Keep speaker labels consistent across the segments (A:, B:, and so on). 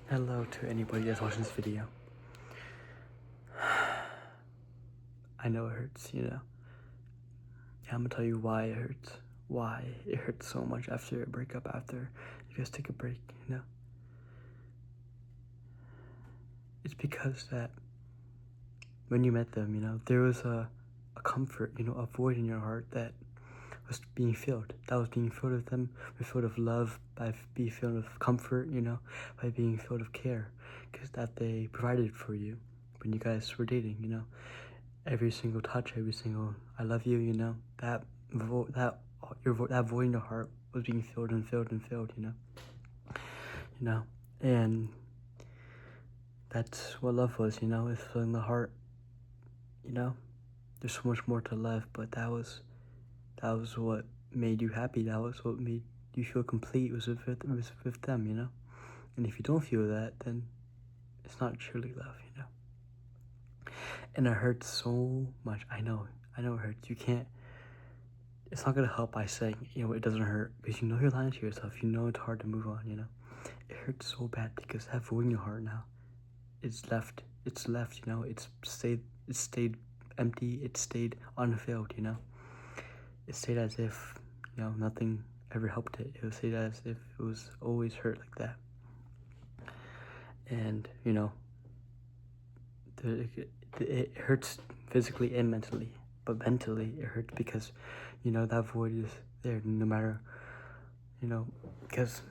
A: Hello to anybody that's watching this video. I know it hurts, Yeah, I'm gonna tell you why it hurts. Why it hurts so much after a breakup, after you guys take a break, It's because that when you met them, there was a comfort, a void in your heart that was being filled. That was being filled with them, filled with love, by being filled with comfort, by being filled with care, because that they provided for you when you guys were dating, Every single touch, every single "I love you," that that void in your heart was being filled and filled and filled, and that's what love was, is filling the heart, There's so much more to love, but that was what made you happy. That was what made you feel complete. Was with them, And if you don't feel that, then it's not truly love, And it hurts so much. I know it hurts. You can't. It's not gonna help by saying, it doesn't hurt, because you're lying to yourself. It's hard to move on, It hurts so bad because that void in your heart now, it's left. It's left, It's stayed empty. It stayed unfilled, It stayed as if, nothing ever helped it. It stayed as if it was always hurt like that. And, it hurts physically and mentally. But mentally, it hurts because, that void is there no matter, because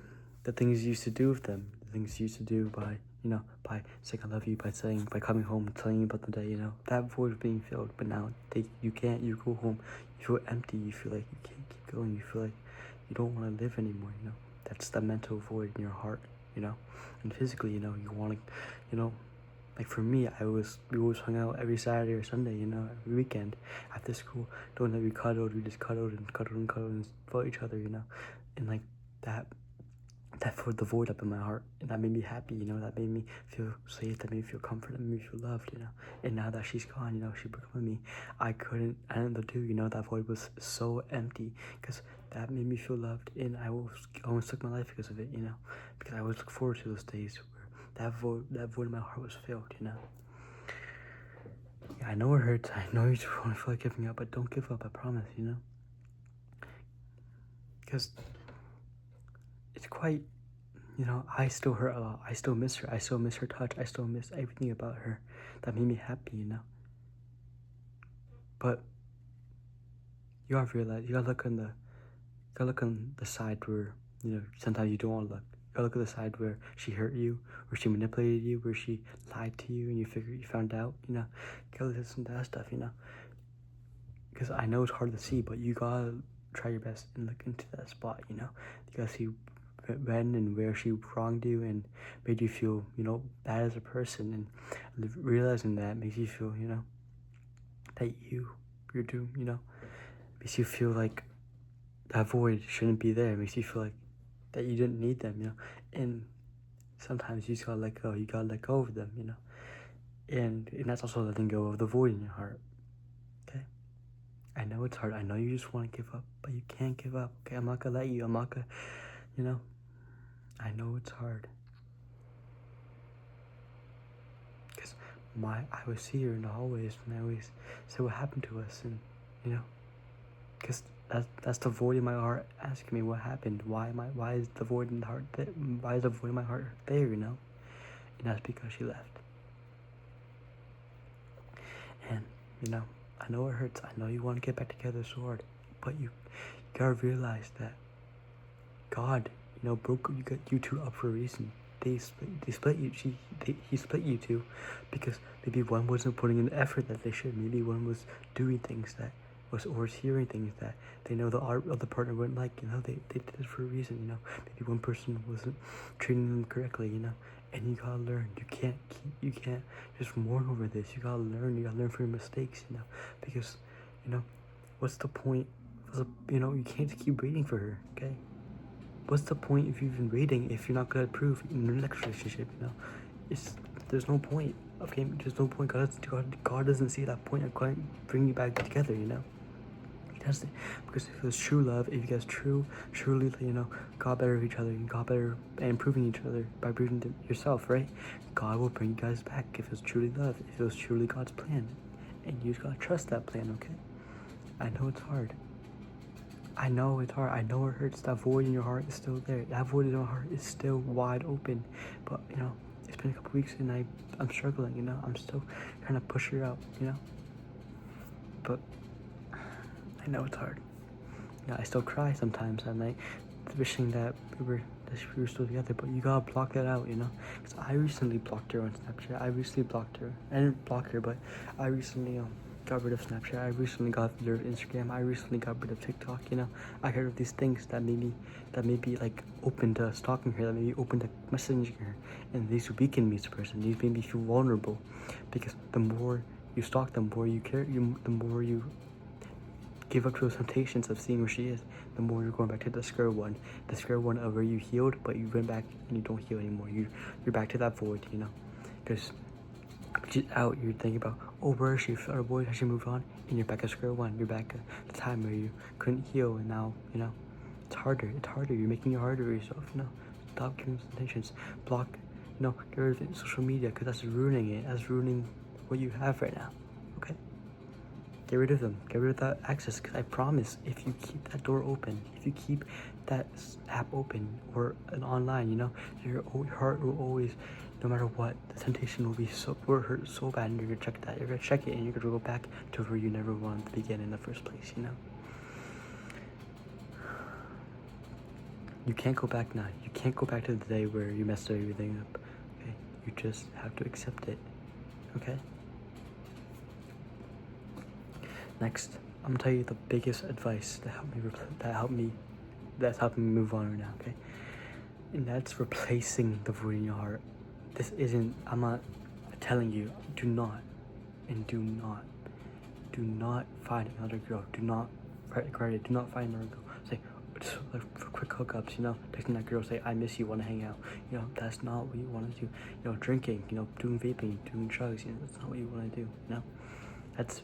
A: the things you used to do with them, the things you used to do by, by saying I love you, by coming home, telling you about the day, that void is being filled. But now you can't. You go home, you feel empty. You feel like you can't keep going. You feel like you don't want to live anymore. That's the mental void in your heart. And physically, you want to, like for me, we always hung out every Saturday or Sunday, every weekend after school. Don't let me cuddled. We just cuddled and fought each other, and like that filled the void up in my heart, and that made me happy, that made me feel safe, that made me feel comfort, that made me feel loved, And now that she's gone, she broke up with me, I didn't know do, that void was so empty, because that made me feel loved, and I almost took my life because of it, because I always look forward to those days where that void in my heart was filled, Yeah, I know it hurts, I know you don't feel like giving up, but don't give up, I promise, because it's quite, I still hurt a lot. I still miss her. I still miss her touch. I still miss everything about her that made me happy, But you gotta realize, you gotta look on the side where, sometimes you don't want to look. You gotta look at the side where she hurt you, where she manipulated you, where she lied to you, and you found out, You gotta listen to that stuff, Because I know it's hard to see, but you gotta try your best and look into that spot, You gotta see when and where she wronged you and made you feel, bad as a person, and realizing that makes you feel, that you're doomed, makes you feel like that void shouldn't be there. It makes you feel like that you didn't need them, and sometimes you just gotta let go. You gotta let go of them, and that's also letting go of the void in your heart. Okay, I know it's hard. I know you just want to give up, but you can't give up. Okay, I'm not gonna let you. I'm not gonna, I know it's hard, because I always see her in the hallways, and I always say what happened to us, and because that's the void in my heart asking me what happened. Why is the void in the heart why is the void in my heart there, And that's because she left. And I know it hurts. I know you want to get back together so hard, but you gotta realize that God, broke you two up for a reason. He split you two because maybe one wasn't putting in the effort that they should. Maybe one was doing things that or hearing things that they know the other partner wouldn't like. They did it for a reason. Maybe one person wasn't treating them correctly. And you gotta learn. You can't just mourn over this. You gotta learn. You gotta learn from your mistakes. Because what's the point? You can't keep waiting for her. Okay. What's the point if you've been waiting if you're not gonna improve in your next relationship? There's no point. Okay, there's no point. God doesn't see that point of bringing you back together. He does it because if it was true love, if you guys truly, got better of each other, you got better and improving each other by improving yourself, right? God will bring you guys back if it's truly love, if it was truly God's plan, and you just gotta trust that plan, okay? I know it's hard. I know it's hard. I know it hurts. That void in your heart is still there. That void in your heart is still wide open. But, it's been a couple weeks and I'm struggling, I'm still trying to push her out, But I know it's hard. I still cry sometimes at night, wishing that we were still together. But you gotta block that out, Because I recently blocked her on Snapchat. I didn't block her, but I recently got rid of Snapchat. I recently got rid of Instagram. I recently got rid of TikTok. I heard of these things that made me like open to stalking her, that made me open to messaging her, and these weakened me as a person. These made me feel vulnerable, because the more you stalk, the more you care, the more you give up to those temptations of seeing where she is, the more you're going back to the square one of where you healed, but you went back and you don't heal anymore. You're back to that void, because she's out. You're thinking about, where is she? Our boy, has she moved on? And you're back at square one. You're back at the time where you couldn't heal, and now it's harder. You're making it harder for yourself. Stop giving temptations. Block. Get rid of social media, because that's ruining it. That's ruining what you have right now. Okay. Get rid of them. Get rid of that access, because I promise, if you keep that door open, if you keep that app open or online, your heart will always, no matter what, the temptation will hurt so bad, and you're gonna check that. You're gonna check it, and you're gonna go back to where you never wanted to begin in the first place. You can't go back now. You can't go back to the day where you messed everything up. Okay, you just have to accept it. Okay. Next, I'm gonna tell you the biggest advice that's helping me move on right now, okay? And that's replacing the void in your heart. I'm not telling you, do not find another girl. Do not find another girl. Say, just like for quick hookups, texting that girl, say, I miss you, wanna hang out. That's not what you wanna do. Drinking, doing vaping, doing drugs, that's not what you wanna do, That's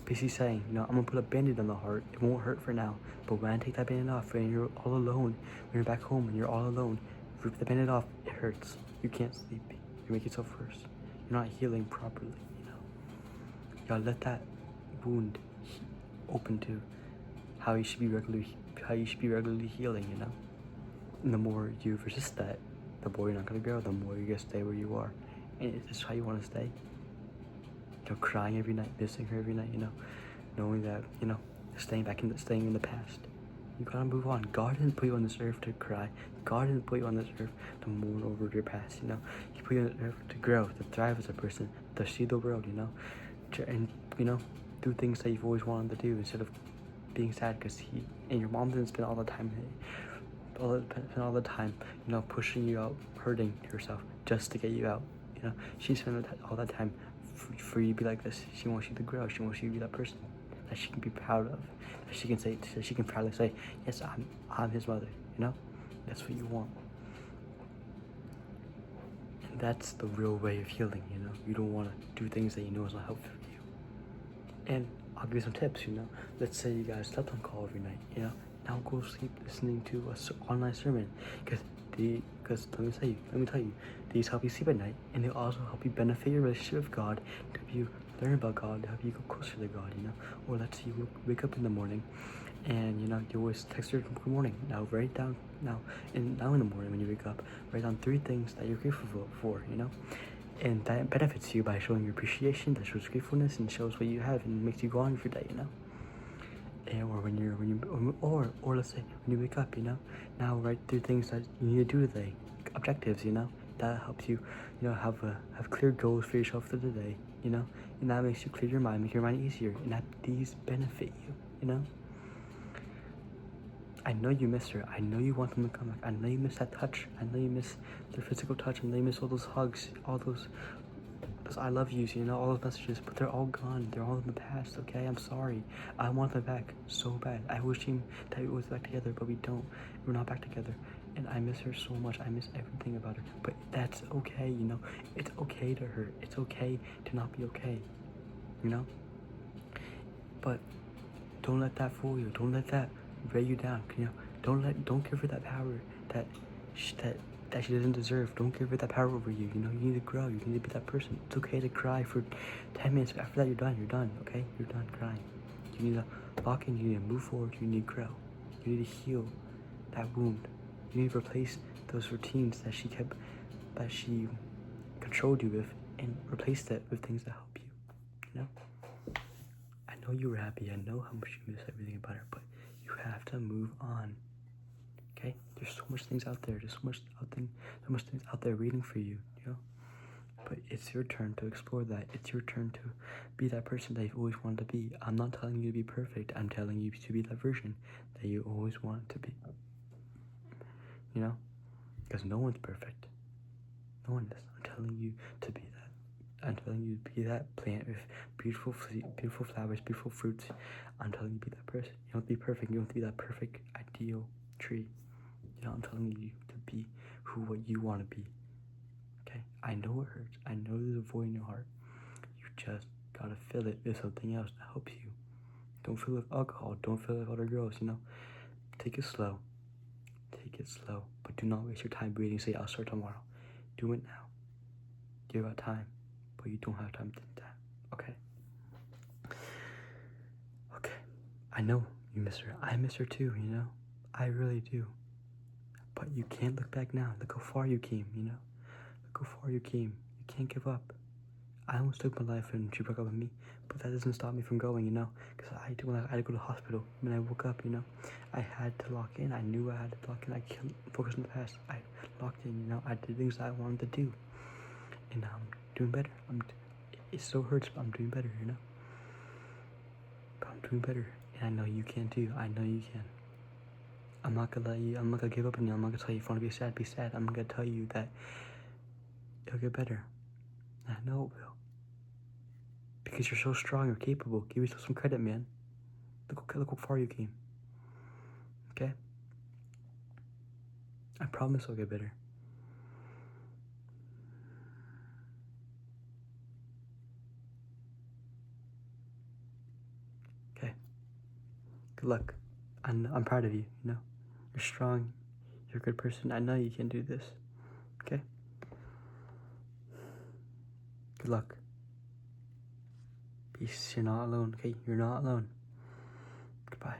A: basically saying, I'm gonna put a band-aid on the heart. It won't hurt for now, but when I take that band-aid off, when you're all alone, when you're back home and you're all alone, rip the band-aid off, it hurts. You can't sleep. You make yourself worse. You're not healing properly, You gotta let that wound open to how you should be regularly healing, And the more you resist that, the more you're not gonna grow, the more you're gonna stay where you are. And is this how you wanna stay? Crying every night, missing her every night, knowing that, staying in the past. You gotta move on. God didn't put you on this earth to cry. God didn't put you on this earth to mourn over your past, He put you on this earth to grow, to thrive as a person, to see the world, and, do things that you've always wanted to do instead of being sad because and your mom didn't spend all the time, pushing you out, hurting yourself just to get you out, She spent all that time for you to be like this. She wants you to grow. She wants you to be that person that she can be proud of, that she can proudly say, yes, I'm his mother, That's what you want. And that's the real way of healing, You don't want to do things that you know is not helpful for you. And I'll give you some tips, Let's say you guys slept on call every night, Now go sleep listening to an online sermon, because let me tell you, these help you sleep at night, and they also help you benefit your relationship with God, to help you learn about God, to help you go closer to God, Or let's say you wake up in the morning, and you always text her good morning. Now write down in the morning when you wake up, write down 3 things that you're grateful for, and that benefits you by showing your appreciation, that shows gratefulness, and shows what you have, and makes you go on with your day, Or let's say when you wake up, now write 3 things that you need to do today, objectives, that helps you, have clear goals for yourself for the day, and that makes you clear your mind, make your mind easier, and that these benefit you, I know you miss her. I know you want them to come back. I know you miss that touch. I know you miss their physical touch. I know you miss all those hugs, all those I love yous, all those messages, but they're all gone. They're all in the past, okay? I'm sorry. I want them back so bad. I wish that we was back together, but we don't. We're not back together. And I miss her so much. I miss everything about her. But that's okay, It's okay to hurt. It's okay to not be okay, But Don't let that fool you. Don't let that weigh you down. You know, don't give her that power that she doesn't deserve. Don't give her that power over you. You know, you need to grow. You need to be that person. It's okay to cry for 10 minutes. After that, you're done. You're done. Okay, you're done crying. You need to lock in. You need to move forward. You need to grow. You need to heal that wound. You need to replace those routines that she controlled you with, and replace that with things that help you. You know. I know you were happy. I know how much you miss everything about her, but you have to move on. Okay? There's so much things out there. There's so much things out there waiting for you. You know. But it's your turn to explore that. It's your turn to be that person that you've always wanted to be. I'm not telling you to be perfect. I'm telling you to be that version that you always wanted to be. You know? Because no one's perfect. No one is. I'm telling you to be that. I'm telling you to be that plant with beautiful flowers, beautiful fruits. I'm telling you to be that person. You don't have to be perfect. You don't have to be that perfect, ideal tree. You know, I'm telling you to be what you want to be. Okay? I know it hurts. I know there's a void in your heart. You just gotta fill it with something else that helps you. Don't fill it with alcohol. Don't fill it with other girls, you know? Take it slow. Take it slow. But do not waste your time waiting. Say, I'll start tomorrow. Do it now. You got time, but you don't have time to do that. Okay? Okay. I know you miss her. I miss her too, you know? I really do. But you can't look back now. Look how far you came, you know? Look how far you came. You can't give up. I almost took my life when she broke up with me, but that doesn't stop me from going, you know? Because I had to go to the hospital when I woke up, you know? I had to lock in. I knew I had to lock in. I can't focus on the past. I locked in, you know? I did things I wanted to do. And I'm doing better. It still hurts, but I'm doing better, you know? But I'm doing better. And I know you can too. I know you can. I'm not gonna give up on you. I'm not gonna tell you if you want to be sad. I'm gonna tell you that it'll get better. I know it will. Because you're so strong, you're capable. Give yourself some credit, man. Look how far you came. Okay? I promise it'll get better. Okay? Good luck. I'm proud of you, you know? You're strong. You're a good person. I know you can do this. Okay? Good luck. Peace. You're not alone, okay? You're not alone. Goodbye.